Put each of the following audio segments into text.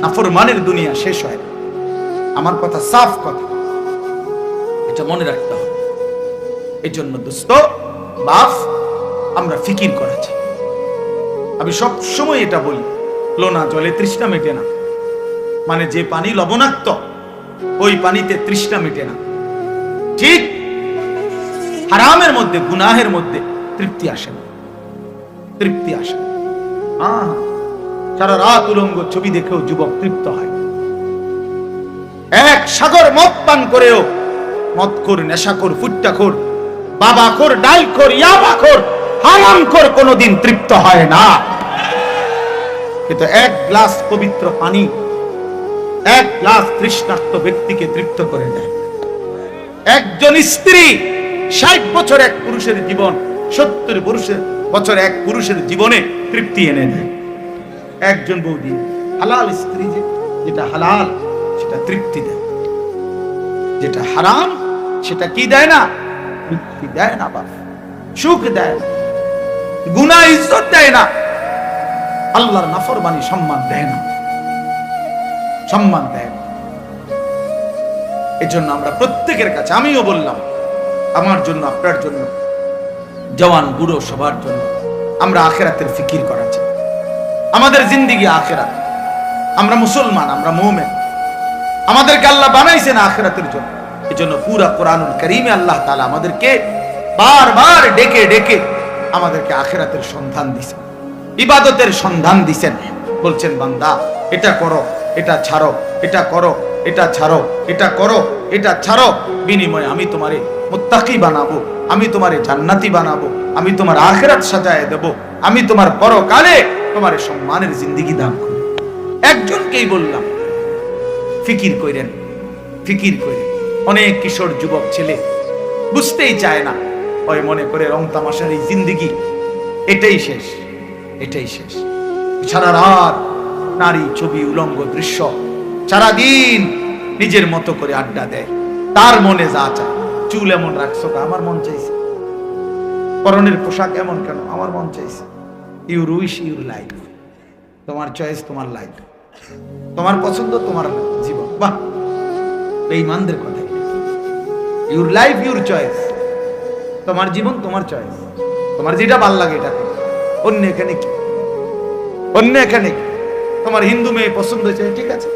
নাফরমানের দুনিয়া শেষ হয় না। আমার কথা সাফ কথা, এটা মনে রাখতে হবে। এই জন্য দোস্ত বাপ, আমরা ফিকির করা চাই। আমি সব সময় এটা বলি, লোনা জলে তৃষ্ণা মেটে না। মানে যে পানি লবণাক্ত, ওই পানিতে তৃষ্ণা মেটে না। ঠিক হারামের মধ্যে, গুনাহের মধ্যে তৃপ্তি আসে না, তৃপ্তি আসে না। সারা রাত উলঙ্গ ছবি দেখেও যুবক তৃপ্ত হয়। এক সাগর মদ পান করেও মদখোর, নেশাখোর, ফুট্টাখোর, বাবাখোর, ডালখোর, ইয়াবাখোর, হারামখোর কোনোদিন তৃপ্ত হয় না। কিন্তু এক গ্লাস পবিত্র পানি এক গ্লাস তৃষ্ণার্ত ব্যক্তিকে তৃপ্ত করে দেয়। একজন স্ত্রী 60 বছর এক পুরুষের জীবন, 70 বছর এক পুরুষের জীবনে তৃপ্তি এনে দেয়। একজন বৌদি হালাল স্ত্রী, যেটা হালাল সেটা তৃপ্তি দেয়, যেটা হারাম সেটা কি দেয় না? তৃপ্তি দেয় না, বাবা সুখ দেয় না, গুনাহ ইজ্জত দেয় না, আল্লাহর নাফরমানি সম্মান দেয় না, সম্মান দেয় না। এজন্য আমরা প্রত্যেকের কাছে, আমিও বললাম আমার জন্য, আপনার জন্য, জওয়ান বুড়ো সবার জন্য, আমরা আখিরাতের ফিকির করা চাই। আমাদের জিন্দেগি আখিরাত। আমরা মুসলমান, আমরা মুমিন, আমাদেরকে আল্লাহ বানাইছেন আখিরাতের জন্য। এজন্য পুরা কোরআনুল কারীমে আল্লাহ তাআলা আমাদেরকে বারবার ডেকে ডেকে আমাদেরকে আখিরাতের সন্ধান দিয়েছেন, ইবাদতের সন্ধান দিয়েছেন। বলছেন বান্দা এটা করো, এটা ছাড়ো, এটা করো, এটা ছাড়ো, এটা করো, এটা ছাড়ো, বিনিময়ে আমি তোমারে মুত্তাকি বানাবো, আমি তোমারে জান্নাতি বানাবো, আমি তোমার আখিরাত সাজায় দেব, আমি তোমার পরকালে তোমার সম্মানের জিন্দেগি দান করব। একজনকেই বললাম ফিকির কইরেন, ফিকির কইরেন। অনেক কিশোর যুবক ছেলে বুঝতেই চায় না, ওই মনে করে রং তামাশার এই জিন্দেগি এটাই শেষ, এটাই শেষ। সারা রাত নারী ছবি, উলঙ্গ দৃশ্য, সারাদিন নিজের মতো করে আড্ডা দেয়, তার মনে যা চায়। চুল এমন রাখছো, আমার মন চাইছে। পরনের পোশাক এমন কেন, আমার মন চাইছে। ইউর উইশ ইউর লাইফ, তোমার চয়েস, তোমার লাইফ, তোমার পছন্দ, তোমার জীবন। বাহ, বেঈমানদের কথা। ইউর লাইফ ইউর চয়েস, তোমার জীবন তোমার চয়েস, তোমার যেটা ভাল লাগে এটা করো। অন্য এখানে কি, অন্য এখানে কি? তোমার হিন্দু মেয়ে পছন্দ হয়েছে, ঠিক আছে।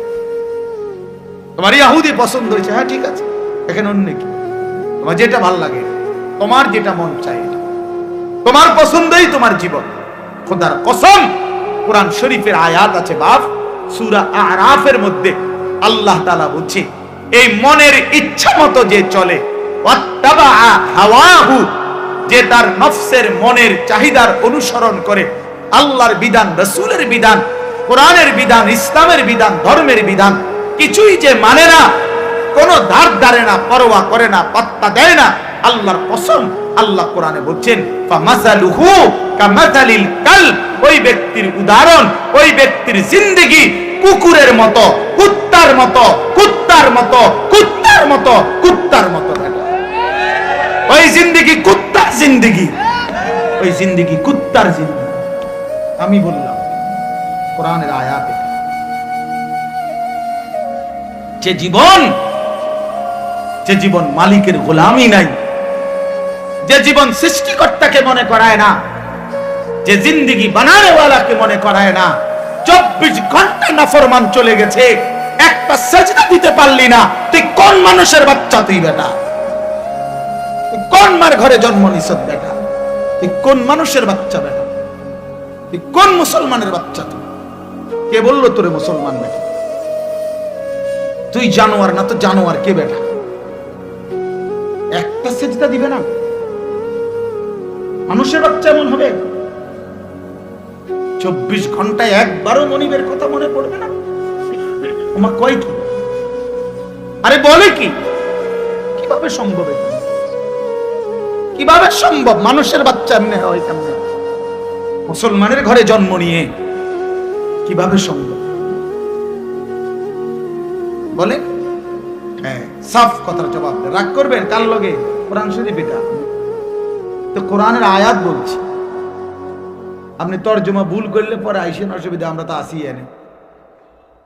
তোমার ইহুদি পছন্দ হয়েছে, হ্যাঁ ঠিক আছে। এখানে অন্য কি? তোমার যেটা ভাল লাগে, তোমার যেটা মন চায়, তোমার পছন্দই তোমার জীবন। খোদার কসম, কোরআন শরীফের আয়াত আছে বাপ, সূরা আরাফের মধ্যে আল্লাহ তাআলা বলছে, এই মনের ইচ্ছা মতো যে চলে, ওয়াত্তাবা হাওয়াহু, যে তার নফসের মনের চাহিদার অনুসরণ করে, আল্লাহর বিধান, রাসূলের বিধান, কোরআনের বিধান, ইসলামের বিধান, ধর্মের বিধান কিছুই যে মানে না, কোনো ধার ধারে না, পরোয়া করে না, পাত্তা দেয় না, আল্লাহর কসম, আল্লাহ কোরআনে বলছেন ফামাসালুহু কামাসালিল কালব, ওই ব্যক্তির উদাহরণ, ওই ব্যক্তির জিন্দেগি কুকুরের মতো, কুত্তার মতো, কুত্তার মতো, কুত্তার মতো, কুত্তার মতো। ওই জিন্দেগি কুত্তার জিন্দেগি, ওই জিন্দেগি কুত্তার জিন্দেগি। আমি বললাম কোরআনের আয়াতে, যে জীবন, যে জীবন মালিকের গোলামি নাই, যে জীবন সৃষ্টিকর্তাকে মনে করায় না, যে জিন্দেগি বানানেওয়ালাকে মনে করায় না, 24 ঘন্টা নাফরমান চলে গেছে, একটা সেজদা দিতে পারলি না, তুই কোন মানুষের বাচ্চা? তুই বেটা, তুই কোন মার ঘরে জন্ম নিছ বেটা? তুই কোন মানুষের বাচ্চা বেটা? তুই কোন মুসলমানের বাচ্চা? তুই কে বললো তোরে মুসলমান বেটা? তুই জানোয়ার না তো জানোয়ার কে বেটা? একটা সেজদা দিবে না? মানুষের বাচ্চা এমন হবে? 24 ঘন্টায় একবারও মনিবের কথা মনে পড়বে না? ওমা কয় কি? আরে বলে কি? কিভাবে সম্ভব? কিভাবে সম্ভব? মানুষের বাচ্চা এমনি হয় কেমনে? মুসলমানের ঘরে জন্ম নিয়ে কিভাবে সম্ভব? বলে হ্যাঁ, সাফ কথার জবাব দেন। রাগ করবেন কার লগে? কোরআন শরীফ এটা তো, কোরআনের আয়াত বলছি। আপনি তর্জমা ভুল করলে পরে আইসেন, অসুবিধা, আমরা তো আসি এনে।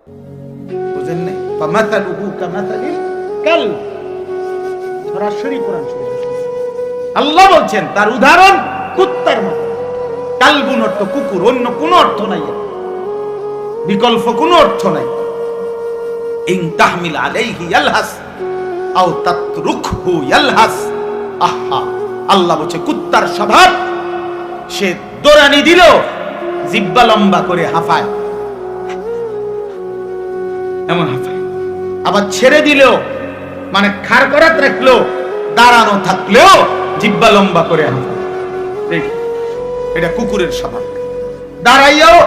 বুঝেন নাই? ফামাতালুহু কামাতালিল কালব, সরাসরি কোরআন শরীফে আল্লাহ বলছেন তার উদাহরণ কুত্তার মতো। কালবুন অর্থ কুকুর, অন্য কোনো অর্থ নাই, বিকল্প কোনো অর্থ নাই। ইন তাহমিল আলাইহি ইয়ালহাস আও তাতরুকহু ইয়ালহাস। আহা, আল্লাহ বলছে কুত্তার স্বভাব, সে দৌড়ানি দিল জিহ্বা লম্বা করে হাঁফায়, এমন হাঁফায়। আবার ছেড়ে দিলেও মানে খাড় করাত রাখলো, দাঁড়ানো থাকলেও জিহ্বা লম্বা করে হাঁফায়। এটা কুকুরের স্বভাব। দাঁড়াইয়াও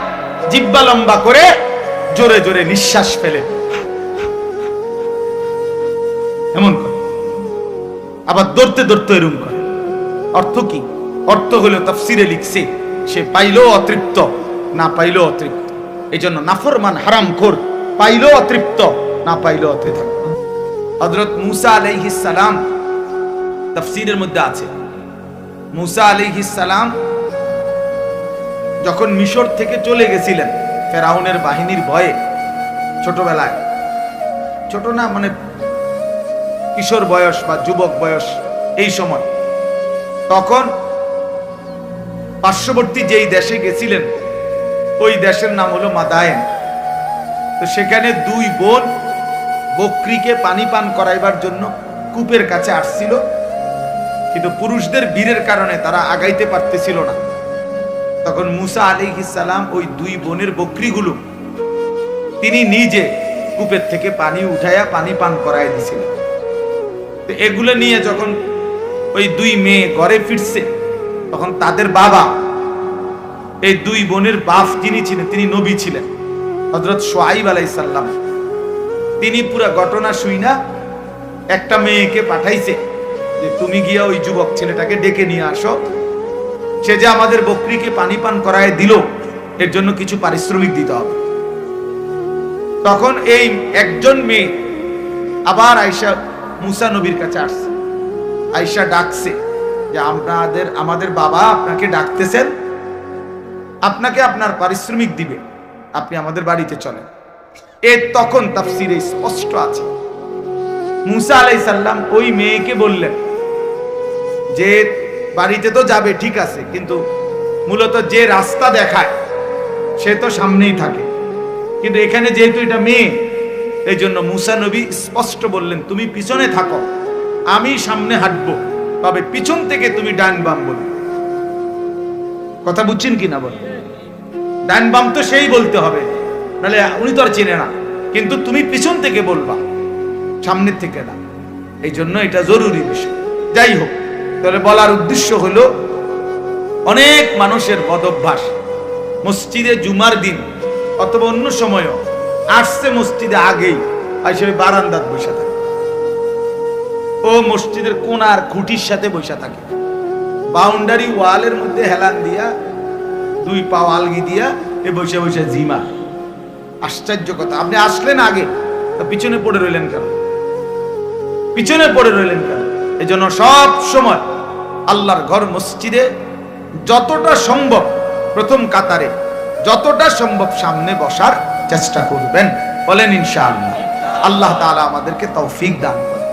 জিহ্বা লম্বা করে জোরে জোরে নিঃশ্বাস ফেলে, এমন করে। আবার দৌড়তে দৌড়তে এরকম করে। অর্থ কি? অর্থ হলো তাফসিরে লিখছে, সে পাইলো অতৃপ্ত, না পাইলো অতৃপ্ত। এই জন্য নাফরমান হারামখোর পাইলো অতৃপ্ত, না পাইলো অতৃপ্ত। হযরত মূসা আলাইহিস সালাম তাফসিরের মধ্যে আছে, মূসা আলাইহিস সালাম যখন মিশর থেকে চলে গেছিলেন ফেরাউনের বাহিনীর ভয়ে, ছোটবেলায়, ছোট না মানে কিশোর বয়স বা যুবক বয়স, এই সময়, তখন পার্শ্ববর্তী যেই দেশে গেছিলেন ওই দেশের নাম হলো মাদায়েন। তো সেখানে দুই বোন বকরিকে পানি পান করাইবার জন্য কূপের কাছে আসছিল, কিন্তু পুরুষদের বীরের কারণে তারা আগাইতে পারতেছিল না। তখন মূসা আলাইহিস সালাম ওই দুই বোনের বকরিগুলো তিনি নিজে কূপের থেকে পানি উঠাইয়া পানি পান করাই দিছিলেন। তো এগুলো নিয়ে যখন ওই দুই মেয়ে ঘরে ফিরছে, তখন তাদের বাবা, এই দুই বোনের বাপ যিনি ছিলেন তিনি নবী ছিলেন, হযরত শুআইব আলাইহিস সালাম, তিনি পুরো ঘটনা শুইনা একটা মেয়েকে পাঠাইছে যে তুমি গিয়া ওই যুবক ছেলেটাকে ডেকে নিয়ে আসো, সে যে আমাদের বকরিকে পানি পান করায় দিল এর জন্য কিছু পারিশ্রমিক দিতে হবে। তখন এই একজন মেয়ে আবার আয়েশা মূসা নবীর কাছে আসছে, আয়েশা ডাকছে যে আমাদের বাবা আপনাকে ডাকতেছেন, আপনাকে আপনার পারিশ্রমিক দিবে, আপনি আমাদের বাড়িতে চলেন। তখন তাফসীরে স্পষ্ট আছে, মূসা আলাইহিস সালাম ওই মেয়েকে বললেন যে বাড়িতে তো যাবে ঠিক আছে, কিন্তু মূলত যে রাস্তা দেখায় সে তো সামনেই থাকে, কিন্তু এখানে যেহেতু এটা মেয়ে, এই জন্য মূসা নবী স্পষ্ট বললেন তুমি পিছনে থাকো, আমি সামনে হাঁটবো, তবে পিছন থেকে তুমি ডান বাম বলবে। কথা বুঝছেন কিনা বল? ডান বাম তো সেই বলতে হবে, নাহলে উনি তো আর চেনে না, কিন্তু তুমি পিছন থেকে বলবা, সামনের থেকে না। এই জন্য এটা জরুরি বিষয়। যাই হোক, তাহলে বলার উদ্দেশ্য হলো অনেক মানুষের বদভ্যাস, মসজিদে জুমার দিন অথবা অন্য সময়ও আসছে মসজিদে আগেই আসে বারান্দাত বসে থাকে, ও মসজিদের কোনার খুঁটির সাথে বসে থাকে, বাউন্ডারি ওয়ালের মধ্যে হেলান দিয়া দুই পা আলগি দিয়া এ বসে বসে জিমা। আশ্চর্য কথা, আপনি আসলেন আগে, তা পিছনে পড়ে রইলেন কেন? পিছনে পড়ে রইলেন কেন? এই জন্য সব সময় আল্লাহর ঘর মসজিদে যতটা সম্ভব প্রথম কাতারে, যতটা সম্ভব সামনে বসার চেষ্টা করবেন। বলেন ইনশাআল্লাহ। আল্লাহ তাআলা আমাদেরকে তৌফিক দান করেন।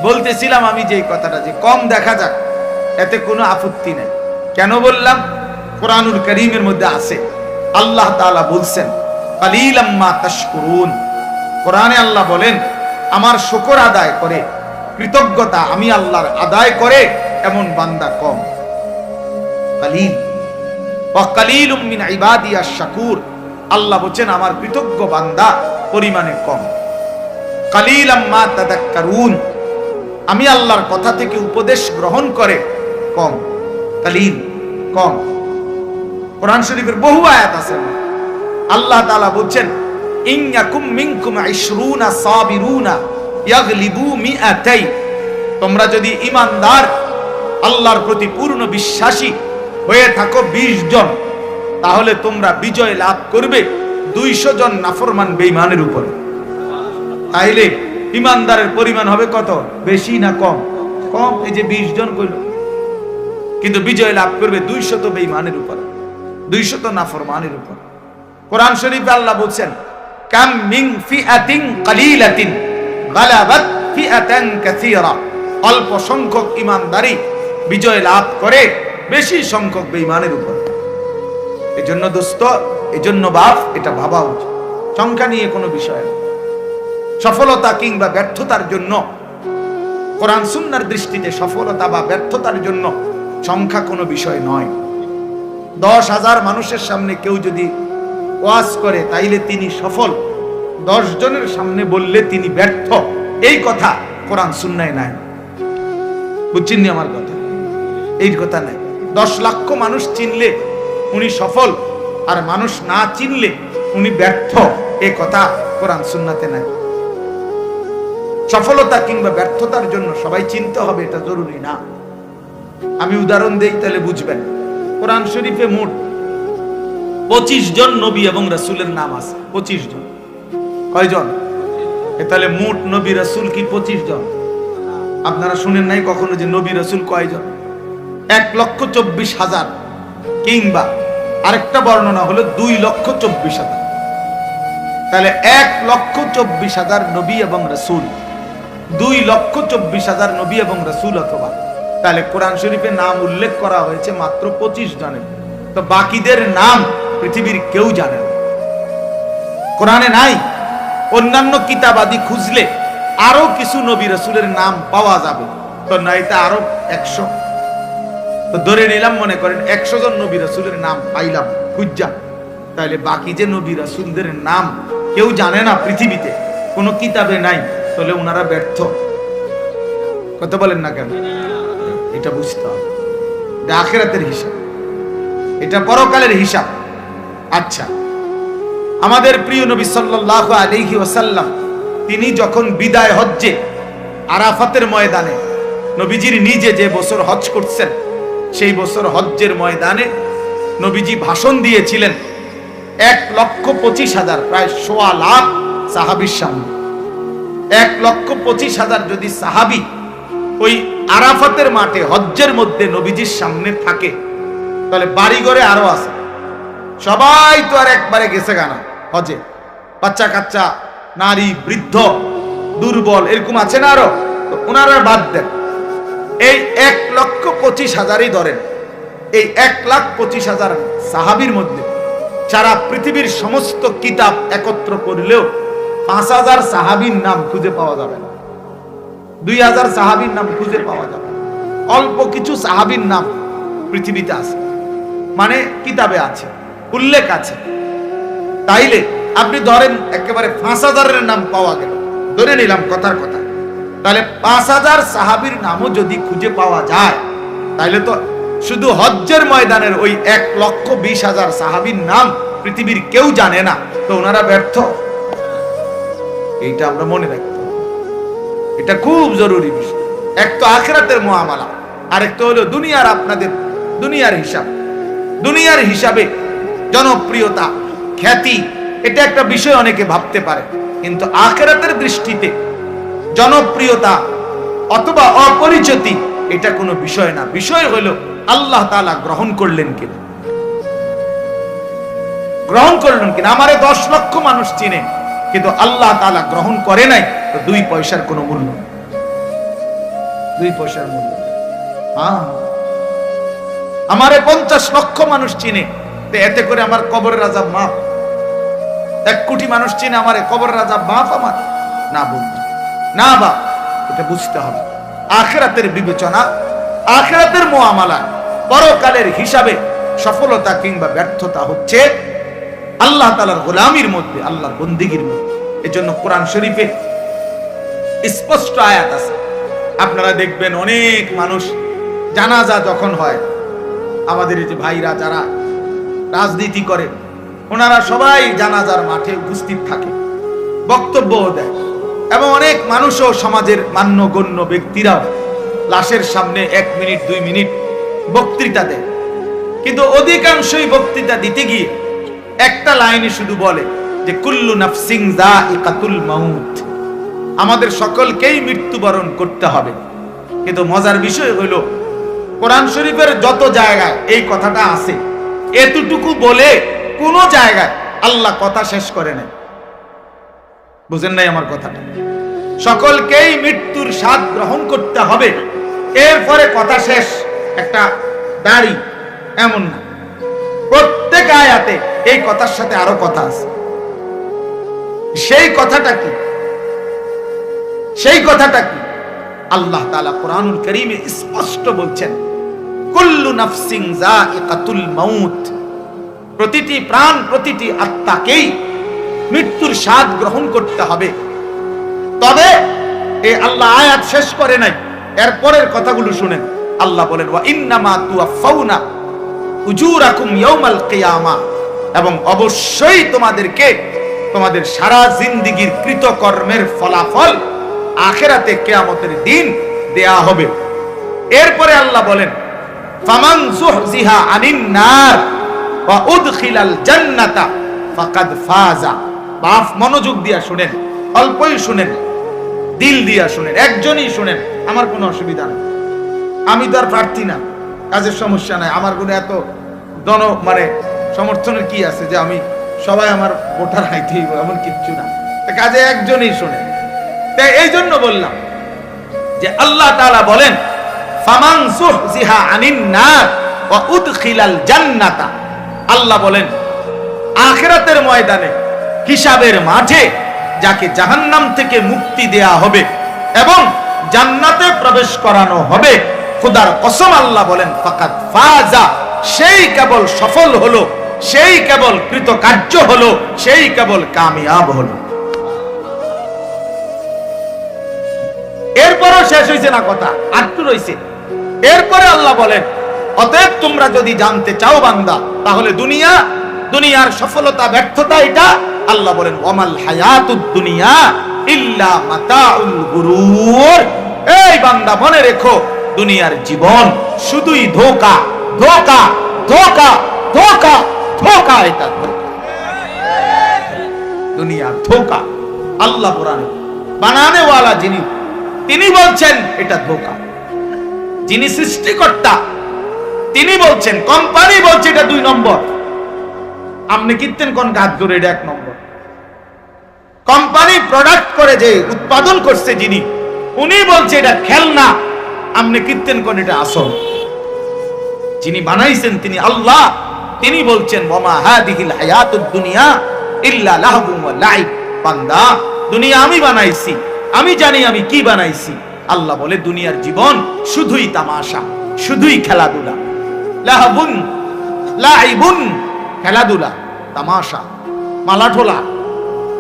বলতেছিলাম আমি যে কথাটা, যে কম দেখা যাক এতে কোনো আপত্তি নেই। কেন বললাম? কোরআনুল কারীমের মধ্যে আছে, আল্লাহ তাআলা বলছেন কালিলাম মা তাশকুরুন। কোরআনে আল্লাহ বলেন আমার শুকর আদায় করে, কৃতজ্ঞতা আমি আল্লাহর আদায় করে এমন বান্দা কম। কালিল ওয়া কালিলুম মিন ইবাদিয়াশ শাকুর, আল্লাহ বলেন আমার কৃতজ্ঞ বান্দা পরিমাণে কম। কালিলাম মা তাদাক্কারুন, আমি আল্লাহর কথা থেকে উপদেশ গ্রহণ করে কম। কালিল, কম। কোরআন শরীফের বহু আয়াত আছে, আল্লাহ তাআলা বলেন ইন ইয়াকুম মিনকুম 20 সাবিরুনা ইয়াগলিবু মিআতাই, তোমরা যদি ঈমানদার আল্লাহর প্রতি পূর্ণ বিশ্বাসী হয়ে থাকো 20 জন, তাহলে তোমরা বিজয় লাভ করবে 200 জন নাফরমান বেঈমানের উপরে। তাইলে ঈমানদারের পরিমাণ হবে কত? বেশি না কম? কম। এই যে 20 জন কইল, কিন্তু বিজয় লাভ করবে 200 বেঈমানের উপরে, 200 নাফরমানের উপর। কোরআন শরীফে আল্লাহ বলছেন কাম মিন ফিআতিন কালিলাতিন গালাবাত ফিআতান কাসীরা, অল্প সংখ্যক ঈমানদারী বিজয় লাভ করে বেশি সংখ্যক বেঈমানের উপর। এজন্য দোস্ত, এজন্য বাপ, এটা ভাবা উচিত, সংখ্যা নিয়ে কোনো বিষয় না। সফলতা কিংবা ব্যর্থতার জন্য, কোরআন সুন্নাহর দৃষ্টিতে সফলতা বা ব্যর্থতার জন্য সংখ্যা কোনো বিষয় নয়। 10,000 মানুষের সামনে কেউ যদি ওয়াজ করে তাইলে তিনি সফল, 10 জনের সামনে বললে তিনি ব্যর্থ, এই কথা কোরআন সুন্নায় নাই। বুঝছেন নি আমার কথা? এই কথা নাই। 10 লক্ষ মানুষ চিনলে উনি সফল, আর মানুষ না চিনলে উনি ব্যর্থ, এই কথা কোরআন সুন্নাতে নাই। সফলতা কিংবা ব্যর্থতার জন্য সবাই চিনতে হবে এটা জরুরি না। আমি উদাহরণ দেই তাহলে বুঝবেন। কোরআন শরীফে মোট 25 জন নবী এবং রাসূলের নাম আছে। 25 জন। কয়জন? তাহলে মোট নবী রাসূল কি 25 জন? আপনারা শুনেন নাই কখনো যে নবী রাসূল কয়জন? 1,24,000, কিংবা আরেকটা বর্ণনা হলো 2,24,000। তাহলে 1,24,000 নবী এবং রাসূল, 2,24,000 নবী এবং রাসূল, অথবা তাহলে কোরআন শরীফে নাম উল্লেখ করা হয়েছে মাত্র 25 জনের। তো বাকিদের নাম পৃথিবীর কেউ জানে না, কোরআনে নাই। অন্যান্য কিতাবাদি খুঁজলে আরো কিছু নবী রাসূলের নাম পাওয়া যাবে, তো নাইতে আরো 100। তো ধরে নিলাম, মনে করেন 100 জন নবী রাসূলের নাম পাইলাম খুঁজা, তাহলে বাকি যে নবী রাসূলদের নাম কেউ জানে না পৃথিবীতে, কোনো কিতাবে নাই, তাহলে ওনারা ব্যর্থ। কথা বলেন না কেন? এটা বুঝতে হবে, এটা আখিরাতের হিসাব, এটা পরকালের হিসাব। আচ্ছা, আমাদের প্রিয় নবী সাল্লাল্লাহু আলাইহি ওয়াসাল্লাম তিনি যখন বিদায় হজ্জে আরাফাতের ময়দানে, নবীজির নিজে যে বছর হজ করছেন সেই বছর হজ্জের ময়দানে নবীজি ভাষণ দিয়েছিলেন 1,25,000, প্রায় 1.25 লাখ সাহাবীর সামনে। 1,25,000 যদি সাহাবী ওই আরাফাতের মাঠে হজ্জের মধ্যে নবীজির সামনে থাকে, তাহলে বাড়িঘরে আরো আছে। সবাই তো আর একবারে গেছে গানা হজে, বাচ্চা কাচ্চা, নারী, বৃদ্ধ, দুর্বল, এরকম আছে না আরো, তো ওনারা বাদ দেন। এই 1,25,000ই ধরেন, এই 1,25,000 সাহাবীর মধ্যে সারা পৃথিবীর সমস্ত কিতাব একত্র করলেও 5,000 সাহাবীর নাম খুঁজে পাওয়া যাবে না, 2,000 সাহাবীর নাম খুঁজে পাওয়া যাবে না। অল্প কিছু সাহাবীর নাম পৃথিবীতে আছে, মানে কিতাবে আছে, উল্লেখ আছে। তাইলে আপনি ধরেন একেবারে 5,000-এর নাম পাওয়া গেল, ধরে নিলাম কথার কথা, তাহলে 5,000 সাহাবীর নামও যদি খুঁজে পাওয়া যায়, তাইলে তো শুধু হজ্জের ময়দানের ওই 1,20,000 সাহাবীর নাম পৃথিবীর কেউ জানে না, তো ওনারা ব্যর্থ। এইটা আমরা মনে রাখতে হবে, এটা খুব জরুরি বিষয়। এক তো আখিরাতের মুআমালা, আরেকটা হলো দুনিয়ার, আপনাদের দুনিয়ার হিসাব। দুনিয়ার হিসাবে জনপ্রিয়তা, খ্যাতি, এটা একটা বিষয় অনেকে ভাবতে পারে, কিন্তু আখিরাতের দৃষ্টিতে জনপ্রিয়তা অথবা অপরিচিতি এটা কোনো বিষয় না। বিষয় হলো আল্লাহ তাআলা গ্রহণ করলেন কিনা, গ্রহণ করলেন কিনা। আমারে 10 লক্ষ মানুষ চিনে, কিন্তু আল্লাহ তাআলা গ্রহণ করে নাই, তো 2 পয়সার কোনো মূল্য, 2 পয়সার মূল্য। আমারে 50 লক্ষ মানুষ চিনে, তো এতে করে আমার কবরের আযাব মাফ। 1 কোটি মানুষ চিনে, আমারে কবরের আযাব মাফ আমার? না বন্ধু, না বাপ, এটা বুঝতে হবে। আখিরাতের বিবেচনা, আখিরাতের মুআমালা, পরকালের হিসাবে সফলতা কিংবা ব্যর্থতা হচ্ছে আল্লাহ তাআলার গোলামির মধ্যে, আল্লাহর বন্দেগীর মধ্যে। এজন্য কোরআন শরীফে স্পষ্ট আয়াত আছে। আপনারা দেখবেন অনেক মানুষ জানাজা যখন হয়, আমাদের এই যে ভাইরা যারা রাজনীতি করে, ওনারা সবাই জানাজার মাঠে উপস্থিত থাকে, বক্তব্যও দেয়, এবং অনেক মানুষও সমাজের মান্যগণ্য ব্যক্তিরাও লাশের সামনে 1 মিনিট 2 মিনিট বক্তৃতা দেয়। কিন্তু অধিকাংশই বক্তৃতা দিতে গিয়ে একটা লাইনে শুধু বলে যে কুল্লু নাফসিন যায়িকাতুল মাউত, আমাদের সকলকেই মৃত্যুবরণ করতে হবে। কিন্তু মজার বিষয় হলো কোরআন শরীফের যত জায়গায় এই কথাটা আছে, এতটুকু বলে কোন জায়গায় আল্লাহ কথা শেষ করে নাই। বুঝেন নাই আমার কথাটা? সকলকেই মৃত্যুর স্বাদ গ্রহণ করতে হবে, এরপরে কথা শেষ, একটা দাড়ি, এমন না। প্রত্যেক আয়াতে এই কথার সাথে আরো কথা আছে। সেই কথাটা কি? সেই কথাটা কি? আল্লাহ তাআলা কোরআনুল কারীমে স্পষ্ট বলছেন, কুল্লু নাফসিন যায়িকাতুল মাউত, প্রতিটি প্রাণ, প্রতিটি আত্মাকেই মৃত্যুর স্বাদ গ্রহণ করতে হবে। তবে এই আল্লাহ আয়াত শেষ করে নাই, এর পরের কথাগুলো শুনেন। আল্লাহ বলেন, ওয়া ইন্নামা তুওয়াফাউনা উজুরাকুম ইয়াউমাল কিয়ামাহ, এবং অবশ্যই তোমাদেরকে তোমাদের সারা জিন্দেগীর কৃতকর্মের ফলাফল আখিরাতে কিয়ামতের দিন দেয়া হবে। এরপরে আল্লাহ বলেন, ফামান যুহজিহা আনিন নার ওয়া উদখিলাল জান্নাতা ফাকাদ ফাজা। বাপ মনোযোগ দিয়া শুনেন, অল্পই শুনেন, দিল দিয়া শুনেন, একজনই শুনেন, আমার কোনো অসুবিধা নেই। আমি তো আর প্রার্থী না, কাজের সমস্যা নাই, আমার কোনো এত সমর্থনের কি আছে যে আমি সবাই আমার ভোটার হাইতেই, এমন কিচ্ছু না। কাজে একজনই শুনেন। তাই এই জন্য বললাম যে আল্লাহ তাআলা বলেন, ফামান যুহজিহা আনিন নার ওয়া উদখিলাল জান্নাতা। আল্লাহ বলেন, আখিরাতের ময়দানে, হিসাবের মাঠে যাকে জাহান্নাম থেকে মুক্তি দেয়া হবে এবং জান্নাতে প্রবেশ করানো হবে, খোদার কসম আল্লাহ বলেন, ফাকাদ ফাজা, সেই কেবল সফল হলো, সেই কেবল কৃতকার্য হলো, সেই কেবল কামিয়াব হলো। এরপরও শেষ হয়েছে না কথা, আটটু রয়েছে। এরপরে আল্লাহ বলেন, অতএব তোমরা যদি জানতে চাও বান্দা, তাহলে দুনিয়ার সফলতা ব্যর্থতা এটা। আল্লাহ বলেন, ওয়ামাল হায়াতুদ দুনিয়া ইল্লা মাতাউল গুরুর। এই বান্দা মনে রেখো, দুনিয়ার জীবন শুধুই ধোঁকা, ধোঁকা, ধোঁকা, ধোঁকা, ধোঁকা। এটা দুনিয়া ধোঁকা। আল্লাহ কোরআনে বানানে ওয়ালা যিনি, তিনি বলছেন এটা ধোঁকা। যিনি সৃষ্টিকর্তা তিনি বলছেন, কোম্পানি বলছে এটা 2 নম্বর। আপনি কিনতেন কোন গাছ ধরে, এটা 1 নম্বর। কোম্পানি প্রোডাক্ট করে যে উৎপাদন করছে যিনি, উনি বলছে এটা খেলনা, আপনি কিনতেন কোন এটা আসল। যিনি বানাইছেন তিনি আল্লাহ, তিনি বলছেন, ওয়ামা হাদিহিল হায়াতুদ দুনিয়া ইল্লা লাহবুন ওয়া লাইব। বান্দা, দুনিয়া আমি বানাইছি, আমি জানি আমি কি বানাইছি। আল্লাহ বলে, দুনিয়ার জীবন শুধুই তামাশা, শুধুই খেলাধুলা। লাহবুন লাইবুন, খেলাধুলা, তামাশা, মালাঠোলা।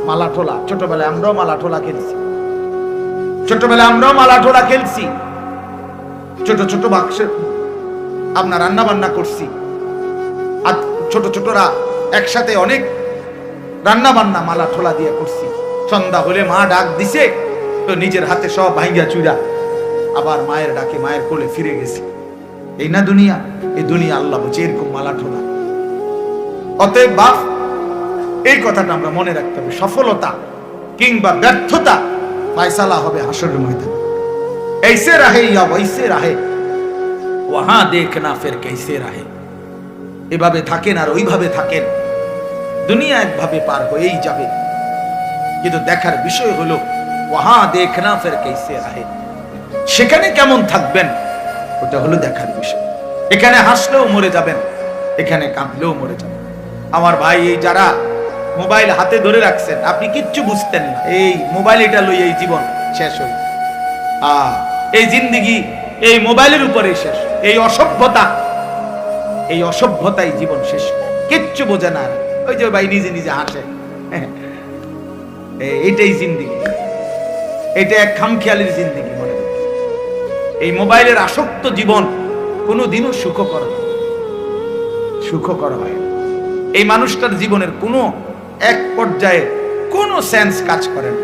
মালাঠোলা ছোটবেলায় আমরাও মালাঠোলা খেলছি, ছোটবেলায় আমরাও মালাঠোলা খেলছি। ছোট ছোট বাক্সে আপনার রান্না বান্না করছি, আর ছোট ছোটরা একসাথে অনেক রান্না বান্না মালাঠোলা দিয়ে করছি। সন্ধ্যা হলে মা ডাক দিছে তো নিজের হাতে সব ভাঙ্গা চুরা আবার মায়ের ডাকে মায়ের কোলে ফিরে গেছি। এই না দুনিয়া? এই দুনিয়া আল্লাহ বলছে এরকম মালাঠোলা। অতএব বাপ, এই কথাটা আমরা মনে রাখতে হবে, সফলতা কিংবা ব্যর্থতা ফয়সালা হবে হাসরের ময়দানে। ऐसे रहे या वैसे रहे, वहां देखना फिर कैसे रहे। এভাবে থাকেন আর ওইভাবে থাকেন, দুনিয়া একভাবে পার হয়েই যাবে। কিন্তু দেখার বিষয় হলো, वहां देखना फिर कैसे रहे, সেখানে কেমন থাকবেন ওটা হলো দেখার বিষয়। এখানে হাসলেও মরে যাবেন, এখানে কাঁদলেও মরে যাবেন। আমার ভাই, এই যারা মোবাইল হাতে ধরে রাখছেন, আপনি কিচ্ছু বুঝতেন না, এই মোবাইল এটা লই এই জীবন শেষ হই, এই জিন্দেগি এই মোবাইলের উপরে শেষ। এই অসভ্যতাই জীবন শেষ, কিচ্ছু বোঝে না। ওই যে ভাই নিজে নিজে হাসে, এটাই জিন্দেগি, এটা এক খামখেয়ালির জিন্দেগি। মনে এই মোবাইলের আসক্ত জীবন কোনোদিনও সুখকর হয় না। এই মানুষটার জীবনের কোনো এক পর্যায়ে কোনো সেন্স কাজ করে না।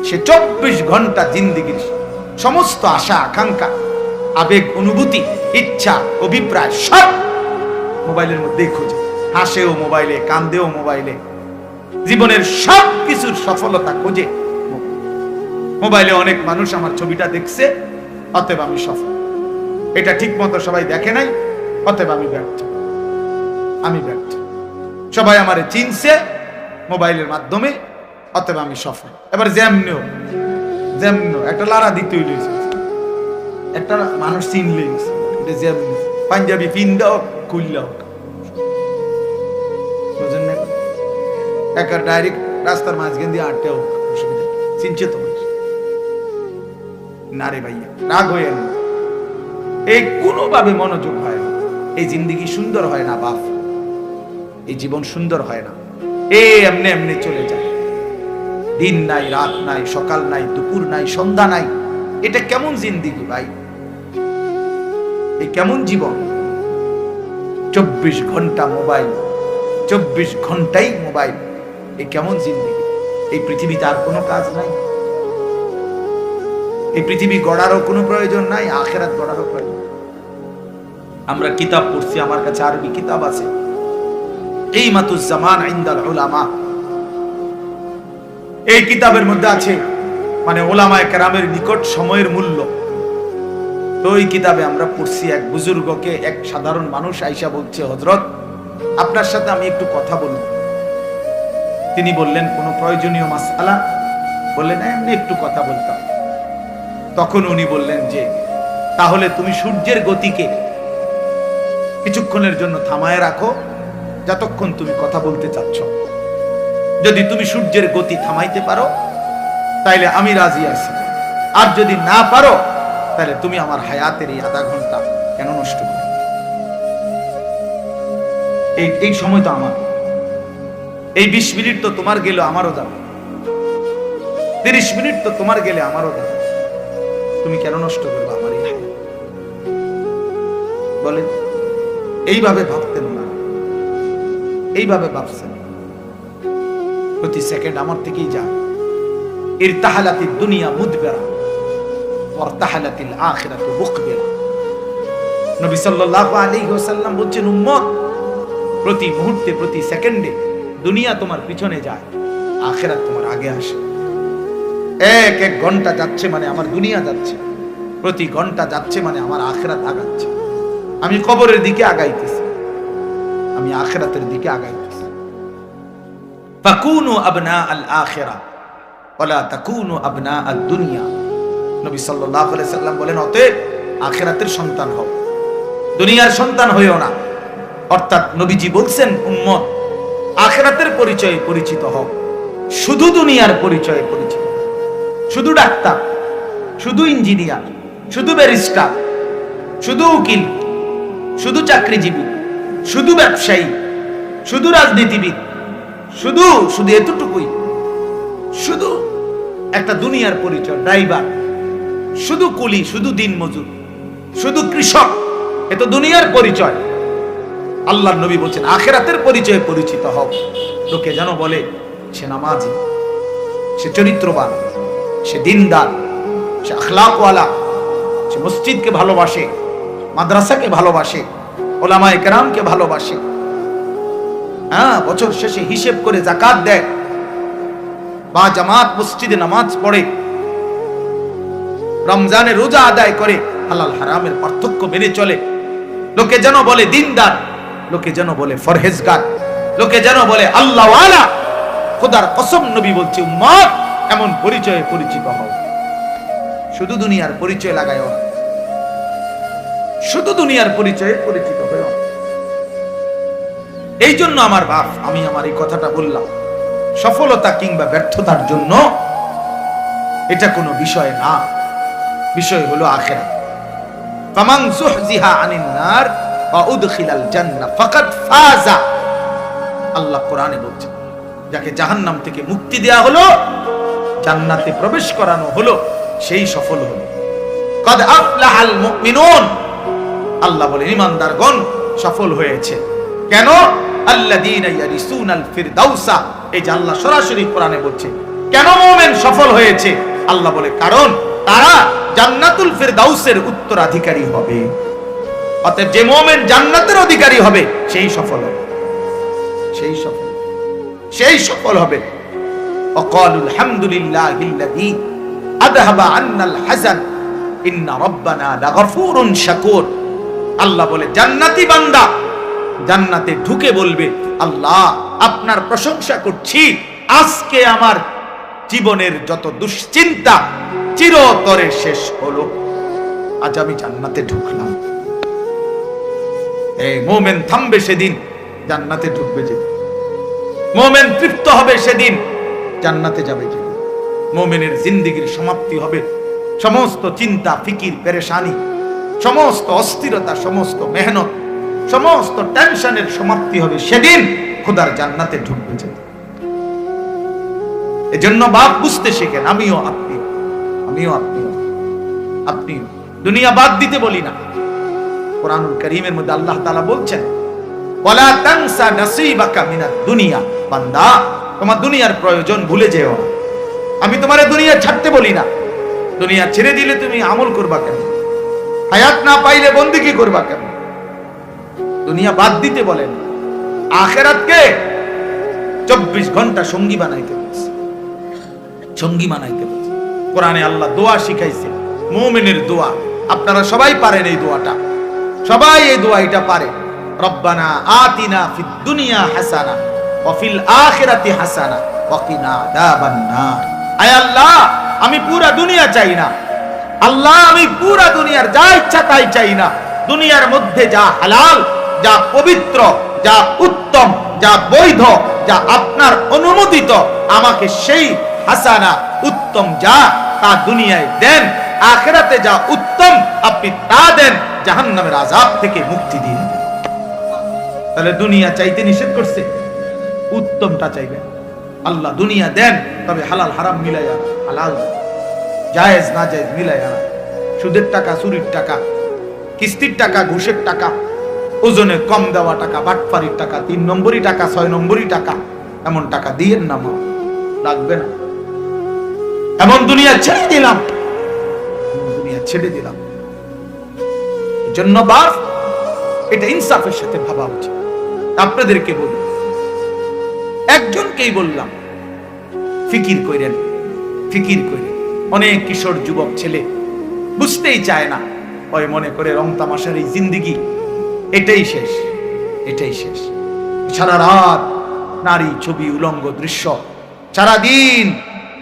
সে 24 ঘন্টা জিন্দেগির সমস্ত আশা আকাঙ্ক্ষা, আবেগ, অনুভূতি, ইচ্ছা, অভিপ্রায় সব মোবাইলের মধ্যেই খোঁজে। হাসেও মোবাইলে, কান্দেও মোবাইলে, জীবনের সব কিছুর সফলতা খোঁজে মোবাইলে। অনেক মানুষ আমার ছবিটা দেখছে, অতএব আমি সফল। এটা ঠিক মতো সবাই দেখে নাই, অতএব আমি ব্যর্থ। সবাই আমারে চিনছে মোবাইলের মাধ্যমে, অতএব আমি সফল। এবার যেমনিও একটা লারা দিতে হইল, একটা মানুষ চিনলে এটা যেমনি পাঞ্জাবি পিন্দাও খুললাও, বুঝলেন না? একটা ডাইরেক্ট রাস্তার মাঝখান দিয়ে আটটা হোক, অসুবিধা চিনছে তো না রে ভাইয়া, রাগ হয়ে না, এই কোনোভাবে মনোযোগ হয় না, এই জিন্দিগি সুন্দর হয় না বাপ, এই জীবন সুন্দর হয় না, এমনি এমনি চলে যায়, দিন নাই, রাত নাই, সকাল নাই, দুপুর নাই, সন্ধ্যা নাই। এটা কেমন জিন্দিগি ভাই? এই কেমন জীবন? 24 ঘন্টা মোবাইল, 24 ঘন্টাই মোবাইল, এই কেমন জিন্দিগি? এই পৃথিবীতে আর কোনো কাজ নাই? এই পৃথিবী গড়ারও কোনো প্রয়োজন নাই, আখিরাত গড়ারও প্রয়োজন। আমরা কিতাব পড়ছি, আমার কাছে আরবি কিতাব আছে, কিমাতুজ জামান ইনদাল উলামা। এই কিতাবের মধ্যে আছে মানে ওলামায়ে কেরামের নিকট সময়ের মূল্য। তো এই কিতাবে আমরা পড়ছি, এক বুজুর্গকে এক সাধারণ মানুষ আইসা বলছে, হযরত আপনার সাথে আমি একটু কথা বলবো। তিনি বললেন, কোনো প্রয়োজনীয় মাসআলা? বললেন এমনি একটু কথা বলতাম। তখন উনি বললেন যে তাহলে তুমি সূর্যের গতিকে কিছুক্ষণের জন্য থামায় রাখো, যতক্ষণ তুমি কথা বলতে চাচ্ছ। যদি তুমি সূর্যের গতি থামাইতে পারো তাইলে আমি রাজি আছি, আর যদি না পারো তাহলে তুমি আমার হায়াতের এই আধা ঘন্টা কেন নষ্ট করো? এই সময় তো আমার, এই 20 মিনিট তো তোমার গেলে আমারও যাবে, 30 মিনিট তো তোমার গেলে আমারও যাবে, তুমি কেন নষ্ট করবে আমার এই হায়াত? বলে এইভাবে ভাবতেন না, এইভাবে ভাবছেন, প্রতি সেকেন্ড আমার থেকেই যায়। ইরতাহালাতিদ দুনিয়া মুদবিরা ওয়ারতাহালাতিল আখিরাতু মুকবিলা। নবী সাল্লাল্লাহু আলাইহি ওয়াসাল্লাম বলেন, উম্মত, প্রতি মুহূর্তে, প্রতি সেকেন্ডে দুনিয়া তোমার পিছনে যায়, আখিরাত তোমার আগে আসে। এক এক ঘন্টা যাচ্ছে মানে আমার দুনিয়া যাচ্ছে, প্রতি ঘন্টা যাচ্ছে মানে আমার আখিরাত আগাচ্ছে। আমি কবরের দিকে আগাইতেছি, আমি আখিরাতের দিকে আগাইতেছি। ফাকুনু আবনা আল আখিরা ওয়ালা তাকুনু আবনা আদ দুনিয়া। নবী সাল্লাল্লাহু আলাইহি সাল্লাম বলেন, অতএব আখিরাতের সন্তান হও, দুনিয়ার সন্তান হইও না। অর্থাৎ নবীজি বলছেন, উম্মত, আখিরাতের পরিচয়ে পরিচিত হও, শুধু দুনিয়ার পরিচয়ে পরিচিত। শুধু ডাক্তার, শুধু ইঞ্জিনিয়ার, শুধু ব্যারিস্টার, শুধু উকিল, শুধু চাকরিজীবী, শুধু ব্যবসায়ী, শুধু রাজনীতিবিদ, শুধু শুধু এতটুকুই, শুধু একটা দুনিয়ার পরিচয়। ড্রাইভার, শুধু কুলি, শুধু দিনমজুর, শুধু কৃষক, এ তো দুনিয়ার পরিচয়। আল্লাহর নবী বলছেন, আখিরাতের পরিচয়ে পরিচিত হও। লোকে যেন বলে সে নামাজি, সে চরিত্রবান, সে দিনদার, সে আখলাকওয়ালা, সে মসজিদকে ভালোবাসে, মাদ্রাসাকে ভালোবাসে, ওলামায়ে কেরামকে ভালোবাসে। হ্যাঁ, বছর শেষে হিসেব করে যাকাত দেয়, বা জামাত মসজিদে নামাজ পড়ে, রমজানে রোজা আদায় করে, হালাল হারামের পার্থক্য মেনে চলে। লোকে যেন বলে দিনদার, লোকে যেন বলে ফরহেজগার, লোকে যেন বলে আল্লাহওয়ালা। খোদার কসম, নবী বলছে, উম্মত, এমন পরিচয়ে পরিচিত হও। শুধু দুনিয়ার পরিচয় লাগায়ও না, শুধু দুনিয়ার পরিচয়ে পরিচিত হও। এই জন্য আমার বাপ, আমি আমার এই কথাটা বললাম, সফলতা কিংবা ব্যর্থতার জন্য এটা কোনো বিষয় না, বিষয় হলো আখিরাত। ফামান যুহজিহা আনিন নার ওয়া উদখিলাল জান্নাহ ফাকাদ ফাজা। আল্লাহ কোরআনে বলছেন, যাকে জাহান্নাম থেকে মুক্তি দেয়া হলো, জান্নাতে প্রবেশ করানো হলো, সেই সফল হলো। কাদ আফলাহাল মুমিনুন, আল্লাহ বলেন ঈমানদারগণ সফল হয়েছে। কেন? আল্লাযীনা ইয়ারিসুনাল ফিরদাউসা। এই যে আল্লাহ সরাসরি কোরআনে বলছে, কেন মুমিন সফল হয়েছে? আল্লাহ বলে, কারণ তারা জান্নাতুল ফিরদাউসের উত্তরাধিকারী হবে। অতএব যে মুমিন জান্নাতের অধিকারী হবে, সেই সফল হবে, সেই সফল হবে। ওয়াকালুল হামদুলিল্লাহিল্লাযী আযহাবা আন্নাল হাযান ইন্না রাব্বানা লাগফুরুন শাকুর। আল্লাহ বলে, জান্নাতি বান্দা জান্নাতে ঢুকে বলবে, আল্লাহ আপনার প্রশংসা করছি, আজকে আমার জীবনের যত দুশ্চিন্তা চিরতরে শেষ হলো। আজ আমি জান্নাতে ঢুকলাম। এই মুমিন থামবে সেদিন, জান্নাতে ঢুকবে যেদিন। মুমিন তৃপ্ত হবে সেদিন, জান্নাতে যাবে যেদিন। মুমিনের জিন্দেগীর সমাপ্তি হবে সমস্ত চিন্তা, ফিকির, পেরেশানি, সমস্ত অস্থিরতা, সমস্ত মেহনত, সমস্ত টেনশনের সমাপ্তি হবে সেদিন খোদার জান্নাতে ঢুকবে যেদিন। এজন্য বাপ বুঝতে শেখেন, আমিও আপনিও। দুনিয়া বাদ দিতে বলি না। কোরআনুল কারীমের মধ্যে আল্লাহ তাআলা বলছেন, ওয়ালা তানসা নাসীবাকা মিনাদ দুনিয়া, বান্দা তোমার দুনিয়ার প্রয়োজন ভুলে যেও না। আমি তোমারে দুনিয়া ছাড়তে বলি না। দুনিয়া ছেড়ে দিলে তুমি আমল করবা কেন? হায়াত না পাইলে বন্দেগী করবা কেন? দুনিয়া বাদ দিতে বলেন, আখিরাতকে 24 ঘন্টা সঙ্গী বানাইতে বলছে। সঙ্গী বানাইতে বলছে। কোরআনে আল্লাহ দোয়া শিখাইছে, মুমিনের দোয়া। আপনারা সবাই পারেন এই দোয়াটা, সবাই এই দোয়া এটা পারে। রব্বানা আতিনা ফিদ দুনিয়া হাসানা ওয়া ফিল আখিরাতি হাসানা ওয়া কিনা আযাবান নার। আয় আল্লাহ, আমি পুরা দুনিয়া চাই না। আল্লাহ, আমি পুরা দুনিয়ার যা ইচ্ছা তাই চাই না। দুনিয়ার মধ্যে যা হালাল, যা পবিত্র, যা উত্তম, যা বৈধ, যা আপনার অনুমোদিত, আমাকে সেই হাসানা উত্তম যা তা দুনিয়ায় দেন। আখিরাতে যা উত্তম আপনি তা দেন, জাহান্নামের আযাব থেকে মুক্তি দিন। তাহলে দুনিয়া চাইতে নিষেধ করছে, উত্তমটা চাইবেন। আল্লাহ দুনিয়া দেন, তবে হালাল হারাম মিলাইয়া, হালাল জায়েজ না জায়েজ মিলাইয়া, সুদের টাকা, চুরির টাকা, কিস্তির টাকা, ঘুষের টাকা, ওজনে কম দেওয়া টাকা, বাটপারির টাকা, 3 নম্বরই টাকা, 6 নম্বরই টাকা, এমন টাকা দিয়েন না, মা লাগবে না। এমন দুনিয়া ছেড়ে দিলাম, জন্য বাপ এটা ইনসাফের সাথে ভাবা উচিত। আপনাদেরকে বলি, একজনকেই বললাম, ফিকির কইরেন। অনেক কিশোর যুবক ছেলে বুঝতেই চায় না, ওই মনে করে রং তামাশার এই জিন্দেগি এটাই শেষ। সারা রাত নারী, ছবি, উলঙ্গ দৃশ্য, সারাদিন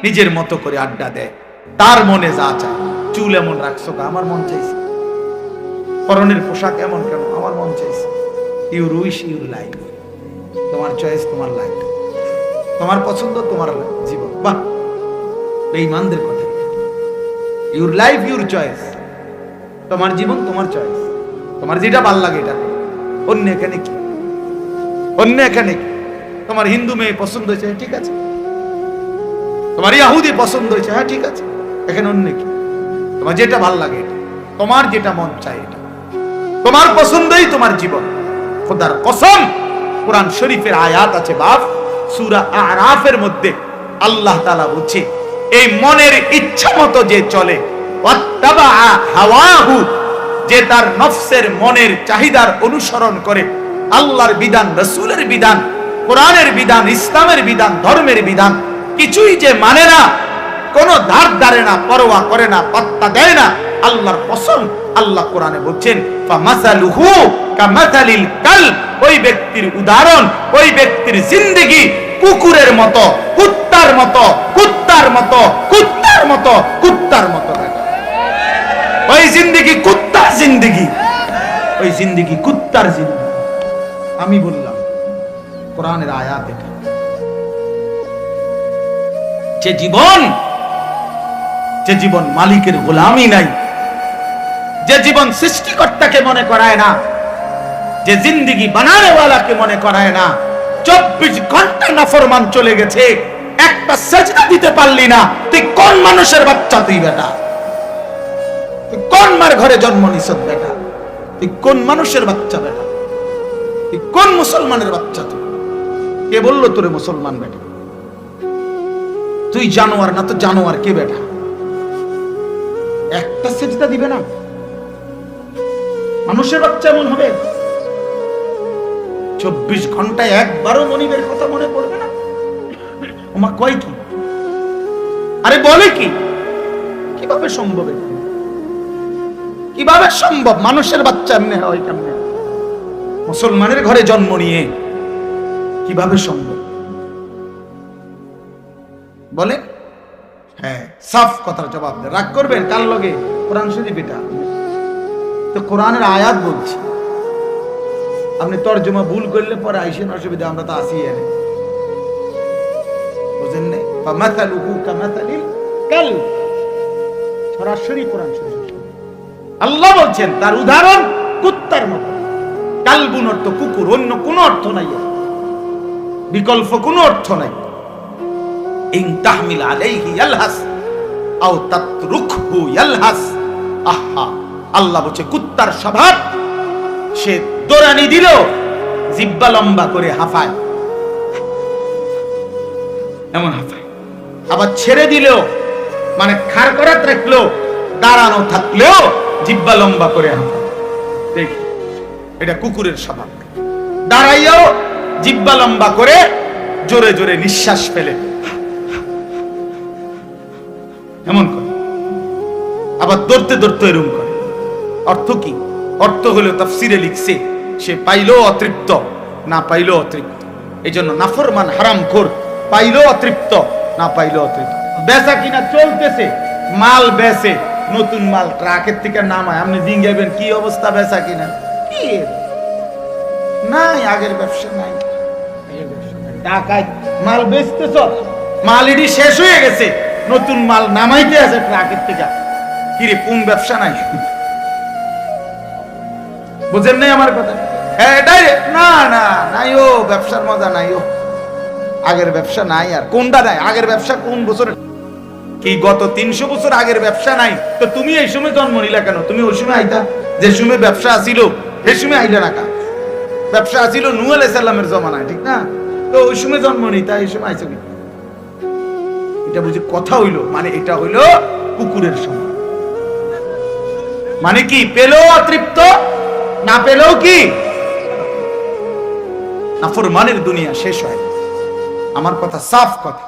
নিজের মতো করে আড্ডা দেয়। তার মনে যা চায়, চুল এমন রাখছো, আমার মন চাইছে। পরনের পোশাক এমন কেন, আমার মন চাইছে। ইউর উইশ ইউর লাইফ, তোমার চয়েস, তোমার লাইফ, তোমার পছন্দ, তোমার জীবন। বাহ, বেঈমানদের কথা। ইউর লাইফ ইউর চয়েস, তোমার জীবন তোমার চয়েস, তোমার যেটা ভাল লাগে এটা। অন্য এখানে কি? তোমার হিন্দু মেয়ে পছন্দ হয়েছে, ঠিক আছে। তোমার ইহুদি পছন্দ হয়েছে, হ্যাঁ ঠিক আছে। এখানে অন্য কি? তোমার যেটা ভাল লাগে এটা, তোমার যেটা মন চায় এটা, তোমার পছন্দই তোমার জীবন। খোদার কসম, কোরআন শরীফের আয়াত আছে বাপ, সূরা আরাফের মধ্যে আল্লাহ তাআলা বলছে, এই মনের ইচ্ছা মতো যে চলে, ওয়াত্তাবা হাওয়াহু, যে তার নফসের মনের চাহিদার অনুসরণ করে, আল্লাহর বিধান, রাসূলের বিধান, কোরআনের বিধান, ইসলামের বিধান, ধর্মের বিধান কিছুই যে মানে না, কোনো ধার ধারে না, পরোয়া করে না, পাত্তা দেয় না, আল্লাহর কসম, আল্লাহ কোরআনে বলছেন, ফামাসালুহু কামাসালিল কালব, ওই ব্যক্তির উদাহরণ, ওই ব্যক্তির জিন্দেগি কুকুরের মতো, কুত্তার মতো। ওই জিন্দেগি কুত্তার জিন্দেগি, আমি বললাম কোরআনের আয়াত এটা। যে জীবন মালিকের গোলামি নাই, যে জীবন সৃষ্টিকর্তাকে মনে করায় না, যে জিন্দেগি বানানেওয়ালাকে মনে করায় না, 24 ঘন্টা নাফরমান চলে গেছে, একটা সেজদা দিতে পারলি না, তুই কোন মানুষের বাচ্চা? তুই বেটা, তুই কোন মার ঘরে জন্ম নিছ বেটা? তুই কোন মানুষের বাচ্চা বেটা? তুই কোন মুসলমানের বাচ্চা? তুই কে বললো তোরে মুসলমান বেটা? তুই জানোয়ার না তো জানোয়ার কে বেটা? একটা সেজদা দিবে না, মানুষের বাচ্চা এমন হবে? 24 ঘন্টায় একবারও মনিবের কথা মনে পড়বে না? ওমা কয় কি? আরে বলে কি? কিভাবে সম্ভব? কিভাবে সম্ভব? মানুষের বাচ্চা এমনি হয় কেমনে? মুসলমানের ঘরে জন্ম নিয়ে কিভাবে সম্ভব? বলে হ্যাঁ, সাফ কথার জবাব দেন। রাগ করবেন কার লগে? কোরআন শরীফ এটা তো কোরআনের আয়াত বলছি। আপনি তর্জমা ভুল করলে পরে আইসেন, অসুবিধা, আমরা তো আসি এনে, বুঝেন না? ফামাসালুহু কামাসালিল কালব, সরাসরি কোরআন শরীফ আল্লাহ বলছেন তার উদাহরণ কুত্তার মতো। কালবুন অর্থ কুকুর, অন্য কোনো অর্থ নাই, বিকল্প কোনো অর্থ নাই। ইন তাহমিল আলাইহি ইয়ালহাস আও তাতরুকহু ইয়ালহাস। আহা, আল্লাহ বলছে কুত্তার স্বভাব, সে দৌড়ানি দিল জিহ্বা লম্বা করে হাঁফায়, এমন হাঁফায়। আবার ছেড়ে দিলেও মানে খাড় করা থাকলো, দাঁড়ানো থাকলেও জিহ্বা লম্বা করে হাঁফায়। দেখি, এটা কুকুরের স্বভাব। দাঁড়াইয়াও জিহ্বা লম্বা করে জোরে জোরে নিঃশ্বাস ফেলে এমন করে, আবার দৌড়তে দৌড়তে এরকম করে। অর্থ কি? অর্থ হলো তাফসিরে লিখছে সে পাইলো অতৃপ্ত, না পাইলো অতৃপ্ত। এই জন্য নাফরমান হারামখোর, পাইলো অতৃপ্ত, না পাইলো অতৃপ্ত। বেচা কিনা চলতেছে, মাল বেচে, নতুন মাল ট্রাকের থেকে নামায়, আপনি জিঙ্গাবেন কি অবস্থা বেচা কিনা? কি নাই, আগের ব্যবসা নাই, ঢাকায় মাল বেচতেছ, মাল এটি শেষ হয়ে গেছে, নতুন মাল নামাইতে আছে ট্রাকের থেকে। কিরে, কোন ব্যবসা নাই? বুঝেন নাই আমার কথা? না না নাই, ও ব্যবসার মজা নাই, ও আগের ব্যবসা নাই। আর কোনটা নাই? আগের ব্যবসা কোন বছরের? কি গত 300 বছর আগের ব্যবসা নাই? তো তুমি এই সময় জন্ম নিলা কেন? তুমি ওই সময় আইতা, যে সময় ব্যবসা আসিল সেই সময় আইলে না কা? ব্যবসা আসিল নূহ আলাইহিস সালামের জমানায়, ঠিক না? তো ওই সময় জন্ম নিতা, এই সময় আইছো কি? এটা বুঝি কথা হইল? মানে এটা হইল কুকুরের সময়। মানে কি? পেলেও অতৃপ্ত, না পেলেও কি? নাফরমানের দুনিয়া শেষ হয়। আমার কথা সাফ কথা।